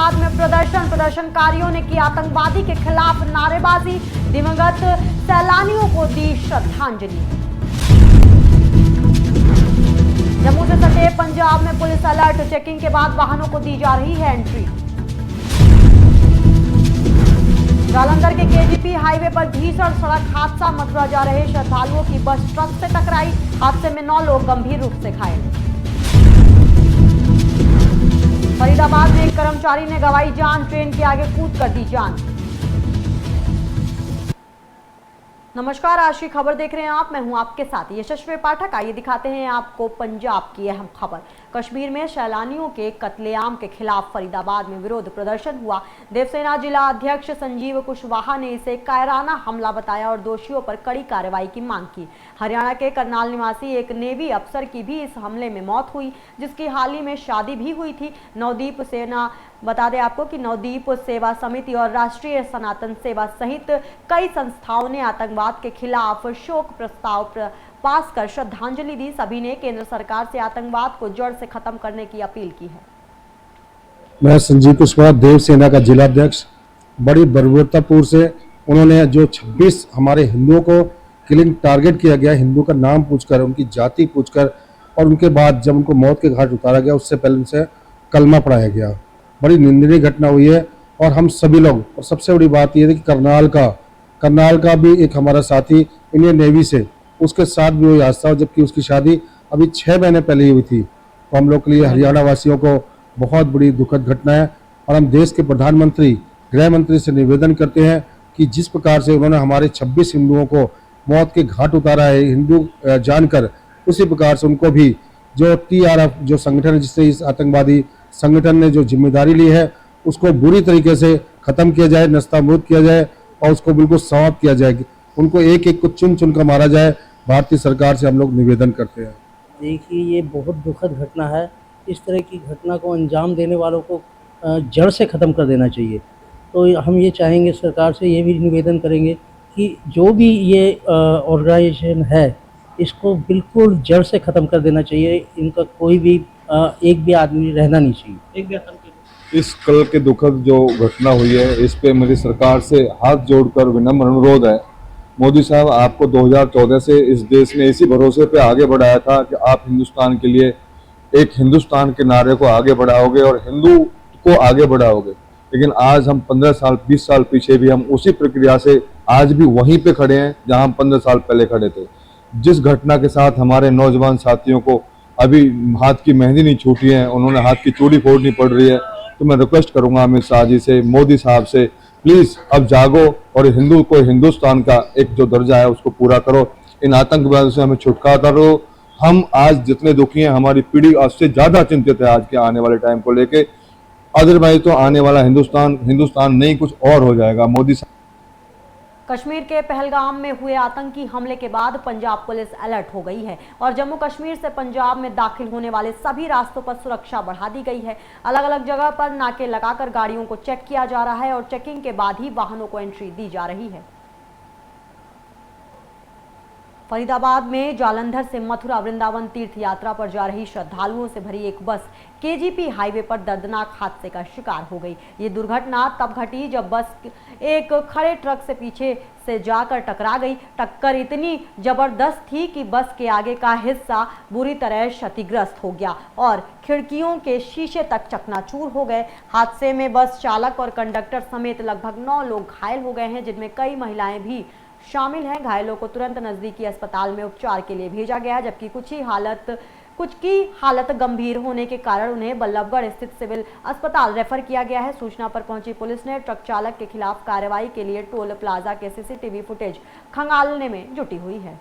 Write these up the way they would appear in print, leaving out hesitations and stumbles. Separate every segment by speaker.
Speaker 1: फरीदाबाद में प्रदर्शनकारियों ने की आतंकवादी के खिलाफ नारेबाजी, दिवंगत सैलानियों को दी श्रद्धांजलि। जम्मू से सटे पंजाब में पुलिस अलर्ट, चेकिंग के बाद वाहनों को दी जा रही है एंट्री। जालंधर के केजीपी हाईवे पर भीषण सड़क हादसा, मथुरा जा रहे श्रद्धालुओं की बस ट्रक से टकराई, हादसे में 9 लोग गंभीर रूप से घायल। फरीदाबाद में एक कर्मचारी ने गंवाई जान, ट्रेन के आगे कूद कर दी जान। नमस्कार, आज की खबर देख रहे हैं आप, मैं हूं आपके साथ यशस्वी पाठक। आइए दिखाते हैं आपको पंजाब की अहम खबर। कश्मीर में सैलानियों के कत्लेआम के खिलाफ फरीदाबाद में विरोध प्रदर्शन हुआ। देवसेना जिला अध्यक्ष संजीव कुशवाहा ने इसे कायराना हमला बताया और दोषियों पर कड़ी कार्रवाई की मांग की। हरियाणा के करनाल निवासी एक नेवी अफसर की भी इस हमले में मौत हुई, जिसकी हाल ही में शादी भी हुई थी। नवदीप सेना, बता दें आपको कि नवदीप सेवा समिति और राष्ट्रीय सनातन सेवा सहित कई संस्थाओं ने आतंकवाद के खिलाफ शोक प्रस्ताव पास कर श्रद्धांजलि दी। सभी ने केंद्र सरकार से आतंकवाद को जड़ से खत्म करने की अपील की है।
Speaker 2: मैं संजीव कुशवाहा, देव सेना का जिला अध्यक्ष। बड़ी बर्बरतापूर्व से उन्होंने जो 26 हमारे हिंदुओं को किलिंग टारगेट किया गया, हिंदू का नाम पूछकर, उनकी जाति पूछकर, और उनके बाद जब उनको मौत के घाट उतारा गया, उससे पहले उनसे कलमा पढ़ाया गया। बड़ी निंदनीय घटना हुई है। और हम सभी लोग, और सबसे बड़ी बात यह है कि करनाल का भी एक हमारा साथी इंडियन नेवी से, उसके साथ भी हुई हादसा, जबकि उसकी शादी अभी 6 महीने पहले ही हुई थी। तो हम लोग के लिए, हरियाणा वासियों को बहुत बड़ी दुखद घटना है। और हम देश के प्रधानमंत्री, गृह मंत्री से निवेदन करते हैं कि जिस प्रकार से उन्होंने हमारे 26 हिंदुओं को मौत के घाट उतारा है हिंदू जानकर, उसी प्रकार से उनको भी जो TRF जो संगठन है, जिससे इस आतंकवादी संगठन ने जो जिम्मेदारी ली है, उसको बुरी तरीके से खत्म किया जाए, नस्तानाबूद किया जाए और उसको बिल्कुल समाप्त किया जाए। उनको एक एक को चुन चुन कर मारा जाए। भारतीय सरकार से हम लोग निवेदन करते हैं।
Speaker 3: देखिए, ये बहुत दुखद घटना है। इस तरह की घटना को अंजाम देने वालों को जड़ से ख़त्म कर देना चाहिए। तो हम ये चाहेंगे, सरकार से ये भी निवेदन करेंगे कि जो भी ये ऑर्गेनाइजेशन है, इसको बिल्कुल जड़ से ख़त्म कर देना चाहिए। इनका कोई भी एक भी आदमी रहना नहीं चाहिए।
Speaker 4: इस कल के दुखद जो घटना हुई है, इस पे मेरी सरकार से हाथ जोड़कर विनम्र अनुरोध है। मोदी साहब, आपको 2014 से इस देश ने इसी भरोसे पे आगे बढ़ाया था कि आप हिंदुस्तान के लिए एक हिंदुस्तान के नारे को आगे बढ़ाओगे और हिंदू को आगे बढ़ाओगे। लेकिन आज हम 15 साल 20 साल पीछे भी हम उसी प्रक्रिया से आज भी वहीं पे खड़े हैं जहां हम 15 साल पहले खड़े थे। जिस घटना के साथ हमारे नौजवान साथियों को अभी हाथ की मेहंदी नहीं छूटी है, उन्होंने हाथ की चूड़ी फोड़नी पड़ रही है, तो मैं रिक्वेस्ट करूंगा अमित शाह जी से, मोदी साहब से, प्लीज अब जागो और हिंदू को हिंदुस्तान का एक जो दर्जा है उसको पूरा करो। इन आतंकवादियों से हमें छुटकारा दो। हम आज जितने दुखी हैं, हमारी पीढ़ी आज से ज्यादा चिंतित है आज के आने वाले टाइम को लेके। अदरवाइज तो आने वाला हिंदुस्तान नहीं कुछ और हो जाएगा। मोदी साहब,
Speaker 1: कश्मीर के पहलगाम में हुए आतंकी हमले के बाद पंजाब पुलिस अलर्ट हो गई है और जम्मू कश्मीर से पंजाब में दाखिल होने वाले सभी रास्तों पर सुरक्षा बढ़ा दी गई है। अलग अलग जगह पर नाके लगाकर गाड़ियों को चेक किया जा रहा है और चेकिंग के बाद ही वाहनों को एंट्री दी जा रही है। फरीदाबाद में जालंधर से मथुरा वृंदावन तीर्थ यात्रा पर जा रही श्रद्धालुओं से भरी एक बस केजीपी हाईवे पर दर्दनाक हादसे का शिकार हो गई। ये दुर्घटना तब घटी जब बस एक खड़े ट्रक से पीछे से जाकर टकरा गई। टक्कर इतनी जबरदस्त थी कि बस के आगे का हिस्सा बुरी तरह क्षतिग्रस्त हो गया और खिड़कियों के शीशे तक चकनाचूर हो गए। हादसे में बस चालक और कंडक्टर समेत लगभग 9 लोग घायल हो गए हैं, जिनमें कई महिलाएं भी शामिल हैं। घायलों को तुरंत नजदीकी अस्पताल में उपचार के लिए भेजा गया, जबकि कुछ की हालत गंभीर होने के कारण उन्हें बल्लभगढ़ स्थित सिविल अस्पताल रेफर किया गया है। सूचना पर पहुंची पुलिस ने ट्रक चालक के खिलाफ कार्रवाई के लिए टोल प्लाजा के CCTV फुटेज खंगालने में जुटी हुई है।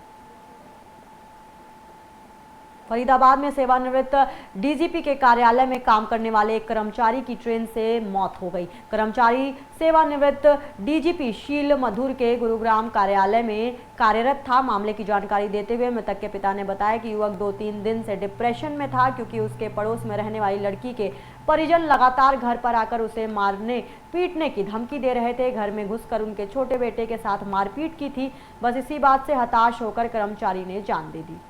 Speaker 1: फरीदाबाद में सेवानिवृत्त DGP के कार्यालय में काम करने वाले एक कर्मचारी की ट्रेन से मौत हो गई। कर्मचारी सेवानिवृत्त DGP शील मधुर के गुरुग्राम कार्यालय में कार्यरत था। मामले की जानकारी देते हुए मृतक के पिता ने बताया कि युवक 2-3 दिन से डिप्रेशन में था, क्योंकि उसके पड़ोस में रहने वाली लड़की के परिजन लगातार घर पर आकर उसे मारने पीटने की धमकी दे रहे थे। घर में घुसकर उनके छोटे बेटे के साथ मारपीट की थी। बस इसी बात से हताश होकर कर्मचारी ने जान दे दी।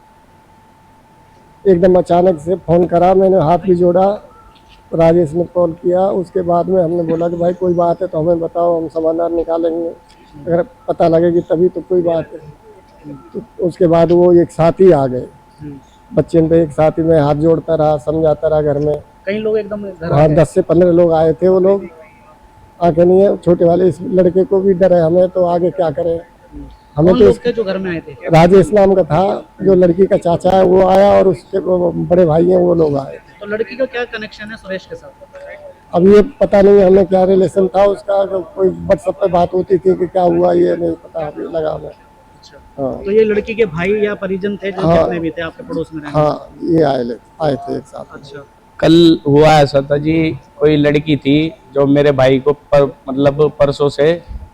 Speaker 5: एकदम अचानक से फोन करा, मैंने हाथ भी जोड़ा राजेश ने कॉल किया। उसके बाद में हमने बोला कि भाई कोई बात है तो हमें बताओ, हम समाधान निकालेंगे, अगर पता लगेगी तभी तो कोई बात है। तो उसके बाद वो एक साथी आ गए, बच्चे पे एक साथी में हाथ जोड़ता रहा, समझाता रहा घर में।
Speaker 3: कई लोग एकदम घर आ
Speaker 5: हाँ,
Speaker 3: गए।
Speaker 5: 10 से 15 लोग आए थे। वो लोग आके नहीं है, छोटे वाले इस लड़के को भी डर है हमें, तो आगे क्या करें हमें।
Speaker 3: कौन
Speaker 5: तो
Speaker 3: लोग थे जो घर में आए थे?
Speaker 5: राजेश नाम का था, जो लड़की का चाचा है वो आया, और उसके वो बड़े भाई हैं वो लोग आए।
Speaker 3: तो लड़की का क्या कनेक्शन है सुरेश के साथ?
Speaker 5: अब ये पता नहीं हमें क्या रिलेशन था उसका, कोई व्हाट्सएप पे बात होती थी कि क्या हुआ ये नहीं पता अभी लगा हमें।
Speaker 3: अच्छा,
Speaker 5: हाँ
Speaker 3: तो ये लड़की के भाई या परिजन थे जो
Speaker 5: हाँ।
Speaker 3: जितने भी थे आपके पड़ोस में रहने वाले?
Speaker 5: हाँ, ये आए थे एक साथ।
Speaker 3: अच्छा,
Speaker 6: कल हुआ ऐसा था जी, कोई लड़की थी जो मेरे भाई को मतलब परसों से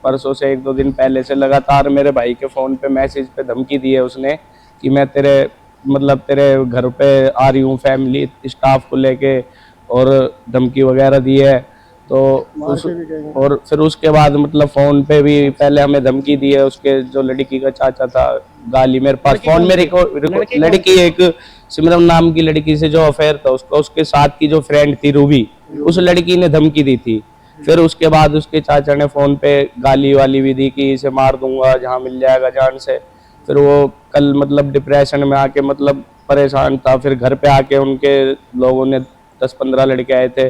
Speaker 6: 1-2 दिन पहले से लगातार मेरे भाई के फ़ोन पे मैसेज पे धमकी दी है उसने कि मैं तेरे घर पे आ रही हूँ फैमिली स्टाफ को लेके, और धमकी वगैरह दी है। तो और फिर उसके बाद मतलब फ़ोन पे भी पहले हमें धमकी दी है। उसके जो लड़की का चाचा था, गाली मेरे पास फ़ोन में लड़की एक सिमरन नाम की लड़की से जो अफेयर था उसका, उसके साथ की जो फ्रेंड थी रूबी, उस लड़की ने धमकी दी थी। फिर उसके बाद उसके चाचा ने फ़ोन पे गाली वाली भी दी कि इसे मार दूंगा जहाँ मिल जाएगा जान से। फिर वो कल मतलब डिप्रेशन में आके मतलब परेशान था। फिर घर पे आके उनके लोगों ने 10-15 लड़के आए थे,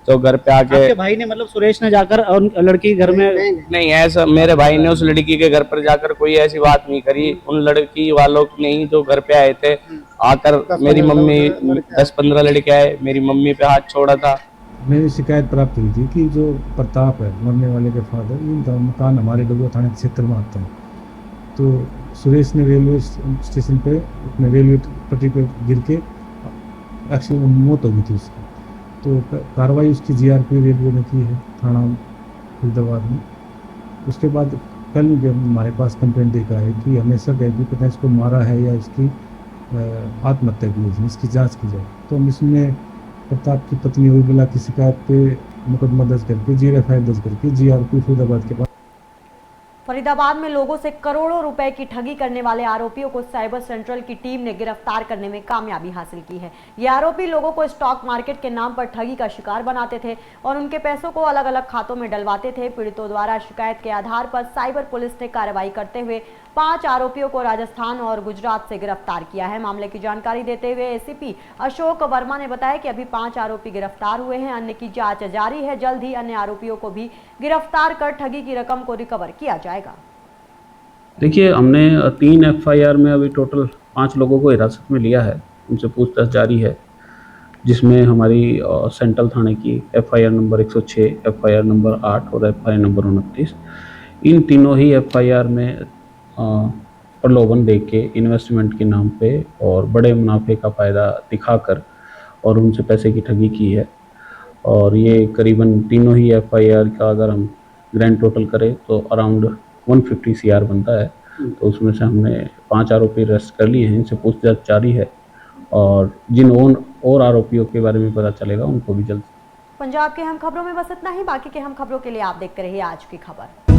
Speaker 6: तो घर पे आके
Speaker 3: आपके भाई ने मतलब सुरेश ने जाकर उन लड़की के घर में?
Speaker 6: नहीं, ऐसा मेरे भाई ने उस लड़की के घर पर जाकर कोई ऐसी बात नहीं करी। उन लड़की वालों ने ही जो घर पे आए थे आकर मेरी मम्मी 10-15 लड़के आए, मेरी मम्मी पे हाथ छोड़ा था।
Speaker 7: मेरी शिकायत प्राप्त हुई थी कि जो प्रताप है मरने वाले के फादर, इनका मकान हमारे डगुआ थाने के क्षेत्र में आता है। तो सुरेश ने रेलवे स्टेशन पे अपने रेलवे पटरी पे गिर के एक्सीडेंट मौत हो गई थी उसकी। तो कार्रवाई उसकी जीआरपी रेलवे ने की है थाना फरीदाबाद में। उसके बाद कल जब हमारे पास कंप्लेंट देखा है कि हमेशा कह कि पता इसको मारा है या इसकी आत्महत्या की है, इसकी जांच की जाए। तो हम इसमें प्रताप की पत्नी उर्मिला की शिकायत पे मुकदमा दर्ज करके जीआरएफआई दर्ज करके जीआरपी फरीदाबाद के पास।
Speaker 1: फरीदाबाद में लोगों से करोड़ों रुपए की ठगी करने वाले आरोपियों को साइबर सेंट्रल की टीम ने गिरफ्तार करने में कामयाबी हासिल की है। ये आरोपी लोगों को स्टॉक मार्केट के नाम पर ठगी का शिकार बनाते थे और उनके पैसों को अलग अलग खातों में डलवाते थे। पीड़ितों द्वारा शिकायत के आधार पर साइबर पुलिस ने कार्रवाई करते हुए 5 आरोपियों को राजस्थान और गुजरात से गिरफ्तार किया है। मामले की जानकारी देते हुए एसीपी अशोक वर्मा ने बताया कि अभी 5 आरोपी गिरफ्तार हुए हैं, अन्य की जांच जारी है। जल्द ही अन्य आरोपियों को भी गिरफ्तार कर ठगी की रकम को रिकवर किया जाएगा।
Speaker 8: देखिए, हमने 3 एफआईआर में अभी टोटल 5 लोगों को हिरासत में लिया है, उनसे पूछताछ जारी है, जिसमें हमारी सेंट्रल थाने की एफआईआर नंबर 106, एफआईआर नंबर 8 और एफआईआर नंबर 29। इन तीनों ही एफआईआर में प्रलोभन दे के इन्वेस्टमेंट के नाम पे और बड़े मुनाफे का फ़ायदा दिखाकर और उनसे पैसे की ठगी की है। और ये करीबन तीनों ही एफआईआर का अगर हम ग्रैंड टोटल करें तो अराउंड 150 CR बनता है। तो उसमें से हमने 5 आरोपी अरेस्ट कर लिए हैं, इनसे पूछताछ जारी है और जिन और आरोपियों के बारे में पता चलेगा उनको भी जल्द।
Speaker 1: पंजाब के अहम खबरों में बस इतना ही। बाकी के अहम खबरों के लिए आप देखते रहिए आज की खबर।